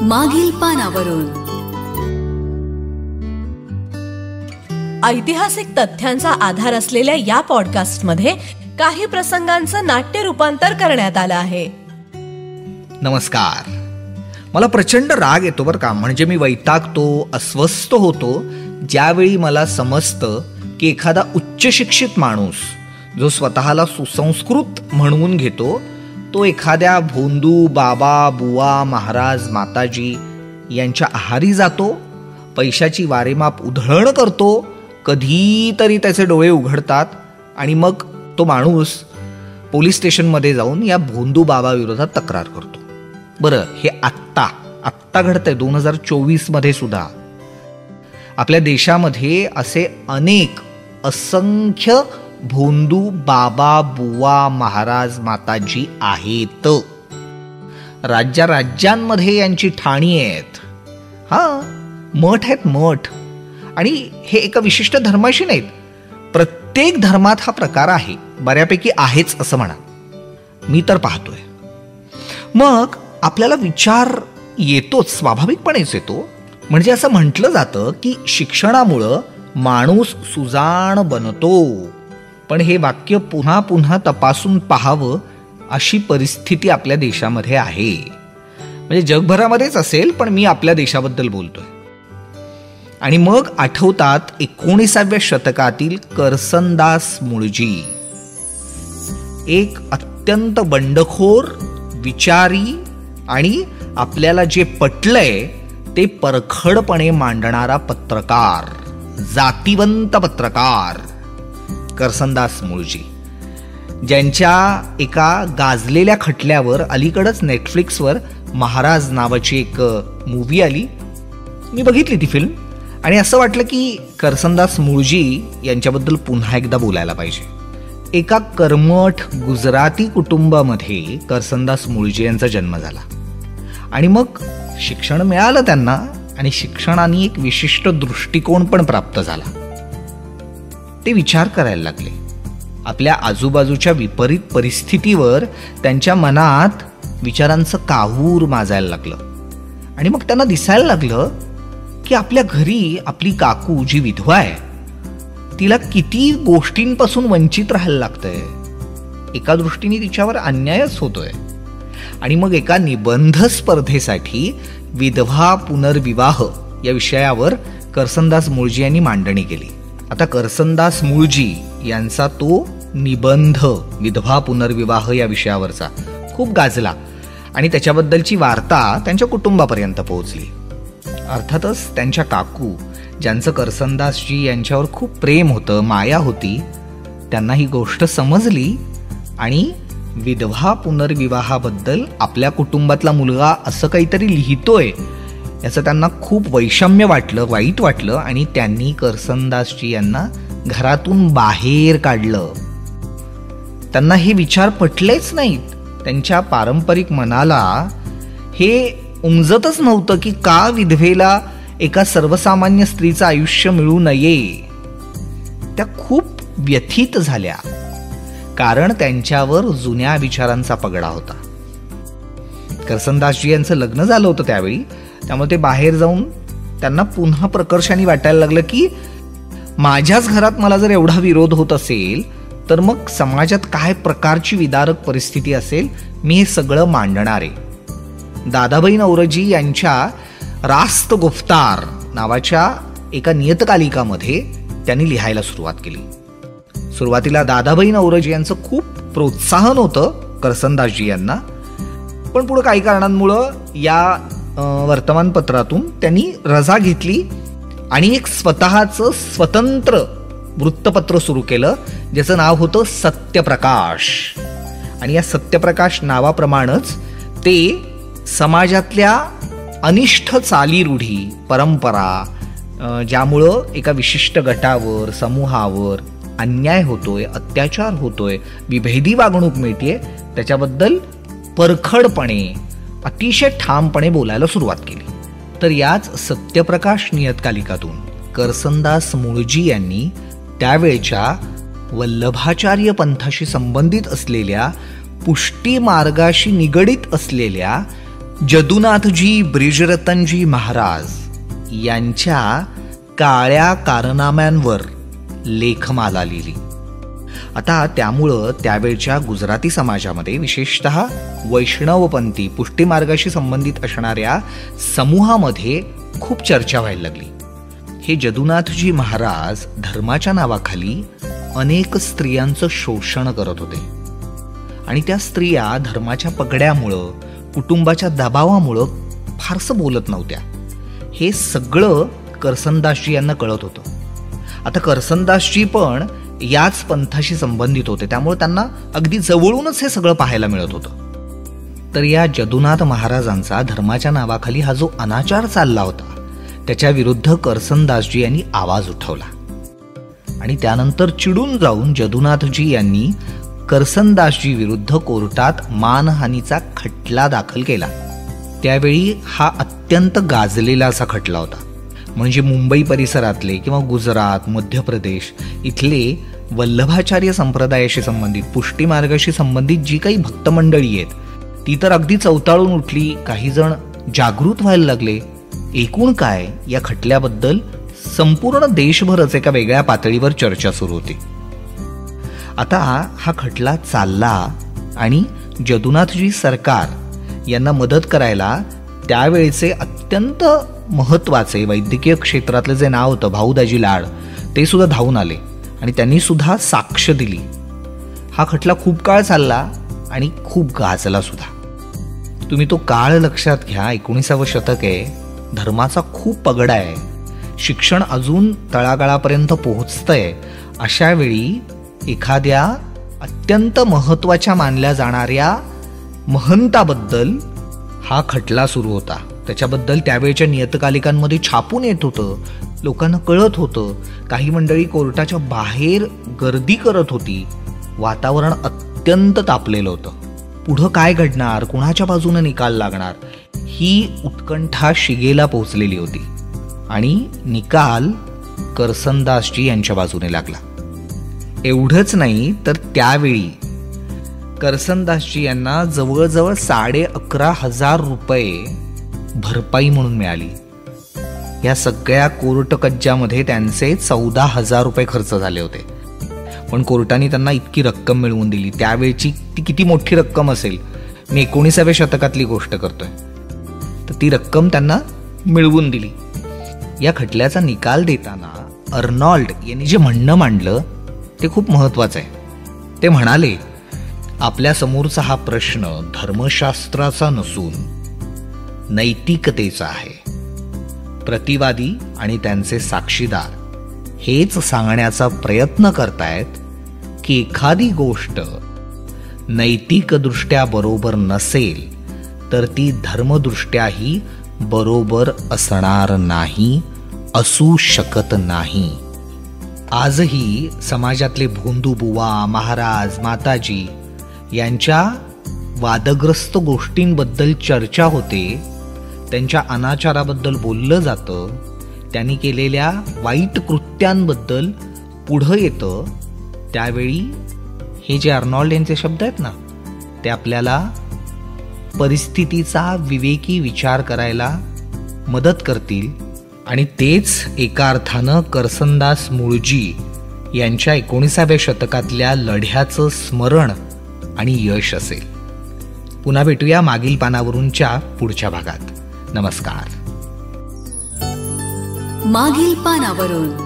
मागील पानावरून. ऐतिहासिक तथ्यांचा आधार असलेल्या या पॉडकास्टमध्ये काही प्रसंगांचं नाट्य रूपांतर करण्यात आलं आहे. नमस्कार. मला प्रचंड राग येतो बरं का. म्हणजे मी वैतागतो, अस्वस्थ होतो ज्यावेळी मला समजतं की एखादा उच्च शिक्षित माणूस जो स्वतःला सुसंस्कृत म्हणवून घेतो तो एखाद्या भोंदू, बाबा, बुवा, महाराज, माताजी यांच्या आहारी जातो, पैशाची वारेमाप उधळण करतो, कधीतरी त्याचे डोळे उघडतात आणि मग तो माणूस पोलीस स्टेशनमध्ये जाऊन या भोंदू बाबाविरोधात तक्रार करतो. बरं, हे आत्ता घडतंय 2024 सुद्धा. आपल्या देशामध्ये असे असंख्य भोंदू बाबा, बुवा, महाराज, माताजी आहेत. राज्यांमध्ये यांची ठाणी आहेत. मठ आहेत, मठ. आणि हे एका विशिष्ट धर्माशी नाहीत, प्रत्येक धर्मात हा प्रकार आहे, बऱ्यापैकी आहेच असं म्हणा. मी तर पाहतोय. मग आपल्याला विचार येतोच, स्वाभाविकपणेच येतो. म्हणजे असं म्हटलं जातं की शिक्षणामुळं माणूस सुजाण बनतो. पण हे वाक्य पुन्हा पुन्हा तपासून पाहावं अशी परिस्थिती आपल्या देशामध्ये आहे. म्हणजे जगभरामध्येच असेल, पण मी आपल्या देशाबद्दल बोलतोय. आणि मग आठवतात 19व्या शतकातील करसनदास मुळजी, एक अत्यंत बंडखोर, विचारी आणि आपल्याला जे पटलंय ते परखडपणे मांडणारा पत्रकार, जातिवंत पत्रकार करसनदास मुळजी, ज्यांच्या एका गाजलेल्या खटल्यावर अलीकडंच नेटफ्लिक्सवर महाराज नावाची एक मूव्ही आली. मी बघितली ती फिल्म आणि असं वाटलं की करसनदास मुळजी यांच्याबद्दल पुन्हा एकदा बोलायला पाहिजे. एका कर्मठ गुजराती कुटुंबामध्ये करसनदास मुळजी यांचा जन्म झाला आणि मग शिक्षण मिळालं त्यांना आणि शिक्षणाने एक विशिष्ट दृष्टिकोन पण प्राप्त झाला. ते विचार करायला लागले. आपल्या आजूबाजूच्या विपरीत परिस्थितीवर त्यांच्या मनात विचारांचं काहूर माजायला लागलं आणि मग त्यांना दिसायला लागलं की आपल्या घरी आपली काकू जी विधवा आहे तिला किती गोष्टींपासून वंचित राहायला लागतंय. एका दृष्टीने तिच्यावर अन्यायच होतोय. आणि मग एका निबंध स्पर्धेसाठी विधवा पुनर्विवाह या विषयावर करसनदास मुळजी यांनी मांडणी केली. आता करसनदास मुळजी यांचा तो निबंध विधवा पुनर्विवाह या विषयावरचा खूप गाजला आणि त्याच्याबद्दलची वार्ता त्यांच्या कुटुंबापर्यंत पोहोचली. अर्थातच त्यांच्या काकू, ज्यांचं करसनदासजी यांच्यावर खूप प्रेम होतं, माया होती, त्यांना ही गोष्ट समजली आणि विधवा पुनर्विवाहाबद्दल आपल्या कुटुंबातला मुलगा असं काहीतरी लिहितोय याचं त्यांना खूप वैषम्य वाटलं, वाईट वाटलं आणि त्यांनी करसनदासजी यांना घरातून बाहेर काढलं. त्यांना हे विचार पटलेच नाहीत. त्यांच्या पारंपरिक मनाला हे उमजतच नव्हतं की का विधवेला एका सर्वसामान्य स्त्रीचं आयुष्य मिळू नये. त्या खूप व्यथित झाल्या, कारण त्यांच्यावर जुन्या विचारांचा पगडा होता. करसनदासजी यांचं लग्न झालं होतं त्यावेळी, त्यामुळे ते बाहेर जाऊन त्यांना पुन्हा प्रकर्षाने वाटायला लागलं की माझ्याच घरात मला जर एवढा विरोध होत असेल तर मग समाजात काय प्रकारची विदारक परिस्थिती असेल, मी हे सगळं मांडणार आहे. दादाबाई नौरोजी यांच्या रास्त गुफ्तार नावाच्या एका नियतकालिकामध्ये त्यांनी लिहायला सुरुवात केली. सुरुवातीला दादाबाई नौरोजी यांचं खूप प्रोत्साहन होतं करसनदासजी यांना, पण पुढे काही कारणांमुळं या वर्तमानपत्रातून त्यांनी रजा घेतली आणि एक स्वतःचं स्वतंत्र वृत्तपत्र सुरू केलं, ज्याचं नाव होतं सत्यप्रकाश. आणि या सत्यप्रकाश नावाप्रमाणेच ते समाजातल्या अनिष्ट चालीरूढी, परंपरा, ज्यामुळं एका विशिष्ट गटावर, समूहावर अन्याय होतोय, अत्याचार होतोय, विभेदी वागणूक मिळतेय, त्याच्याबद्दल परखडपणे, अतिशय ठामपणे बोलायला सुरुवात केली. तर याच सत्यप्रकाश नियतकालिकातून करसनदास मुळजी यांनी त्यावेळच्या वल्लभाचार्य पंथाशी संबंधित असलेल्या, पुष्टी मार्गाशी निगडीत असलेल्या जदुनाथजी ब्रिजरतनजी महाराज यांच्या काळ्या कारनाम्यांवर लेखमाला लिहिली. आता त्यामुळं त्यावेळच्या गुजराती समाजामध्ये विशेषतः वैष्णवपंथी पुष्टीमार्गाशी संबंधित असणाऱ्या समूहामध्ये खूप चर्चा व्हायला लागली. हे जदुनाथजी महाराज धर्माच्या नावाखाली अनेक स्त्रियांचं शोषण करत होते आणि त्या स्त्रिया धर्माच्या पगड्यामुळं, कुटुंबाच्या दबावामुळं फारसं बोलत नव्हत्या. हे सगळं करसनदासजी यांना कळत होतं. आता करसनदासजी पण याच पंथाशी संबंधित होते, त्यामुळे त्यांना अगदी जवळूनच हे सगळं पाहायला मिळत होतं. तर या जदुनाथ महाराजांचा धर्माच्या नावाखाली हा जो अनाचार चालला होता त्याच्या विरुद्ध करसनदासजी यांनी आवाज उठवला आणि त्यानंतर चिडून जाऊन जदुनाथजी यांनी करसनदासजी विरुद्ध कोर्टात मानहानीचा खटला दाखल केला. त्यावेळी हा अत्यंत गाजलेला असा खटला होता. म्हणजे मुंबई परिसरातले किंवा गुजरात, मध्य प्रदेश इथले वल्लभाचार्य संप्रदायाशी संबंधित, पुष्टीमार्गाशी संबंधित जी काही भक्त मंडळी आहेत ती तर अगदी चवताळून उठली. काही जण जागृत व्हायला लागले. एकूण काय, या खटल्याबद्दल संपूर्ण देशभरच एका वेगळ्या पातळीवर चर्चा सुरू होती. आता हा खटला चालला आणि जदुनाथजी सरकार यांना मदत करायला त्यावेळेचे अत्यंत महत्वाचे वैद्यकीय क्षेत्रातलं जे नाव होतं भाऊदाजी लाड, ते सुद्धा धावून आले आणि त्यांनी सुद्धा साक्ष दिली. हा खटला खूप काळ चालला आणि खूप गाजला सुद्धा. तुम्ही तो काळ लक्षात घ्या. 19वे शतक आहे, धर्माचा खूप पगडा आहे, शिक्षण अजून तळागाळापर्यंत पोहोचतंय. अशा वेळी एखाद्या अत्यंत महत्वाच्या मानल्या जाणाऱ्या महंताबद्दल हा खटला सुरू होता. त्याच्याबद्दल त्यावेळच्या नियतकालिकांमध्ये छापून येत होतं, लोकांना कळत होतं. काही मंडळी कोर्टाच्या बाहेर गर्दी करत होती. वातावरण अत्यंत तापलेलं होतं. पुढं काय घडणार, कुणाच्या बाजूने निकाल लागणार, ही उत्कंठा शिगेला पोहोचलेली होती आणि निकाल करसनदासजी यांच्या बाजूने लागला. एवढंच नाही तर त्यावेळी करसनदासजी यांना जवळजवळ 11,500 रुपये भरपाई म्हणून मिळाली. या सगळ्या कोर्ट कज्जामध्ये त्यांचे 14,000 रुपये खर्च झाले होते. पण कोर्टाने त्यांना इतकी रक्कम मिळवून दिली. त्यावेळची ती किती मोठी रक्कम असेल, मी 19व्या शतकातली गोष्ट करतोय. तर ती रक्कम त्यांना मिळवून दिली. या खटल्याचा निकाल देताना अर्नॉल्ड यांनी जे म्हणणं मांडलं ते खूप महत्वाचं आहे. ते म्हणाले, आपल्या समोरचा हा प्रश्न धर्मशास्त्राचा नसून नैतिकतेचा आहे. प्रतिवादी आणि त्यांचे साक्षीदार हेच सांगण्याचा प्रयत्न करतायत की एखादी गोष्ट नैतिकदृष्ट्या बरोबर नसेल तर ती धर्मदृष्ट्याही बरोबर असणार नाही, असू शकत नाही. आजही समाजातले भोंदू बुवा, महाराज, माताजी यांच्या वादग्रस्त गोष्टींबद्दल चर्चा होते, त्यांच्या अनाचाराबद्दल बोललं जातं, त्यांनी केलेल्या वाईट कृत्यांबद्दल पुढं येतं. त्यावेळी हे जे अर्नॉल्ड यांचे शब्द आहेत ना, ते आपल्याला परिस्थितीचा विवेकी विचार करायला मदत करतील आणि तेच एका अर्थानं करसनदास मुळजी यांच्या 19व्या शतकातल्या लढ्याचं स्मरण आणि यश असेल. पुन्हा भेटूया मागील पानावरूनच्या पुढच्या भागात. नमस्कार. मागील पानावरून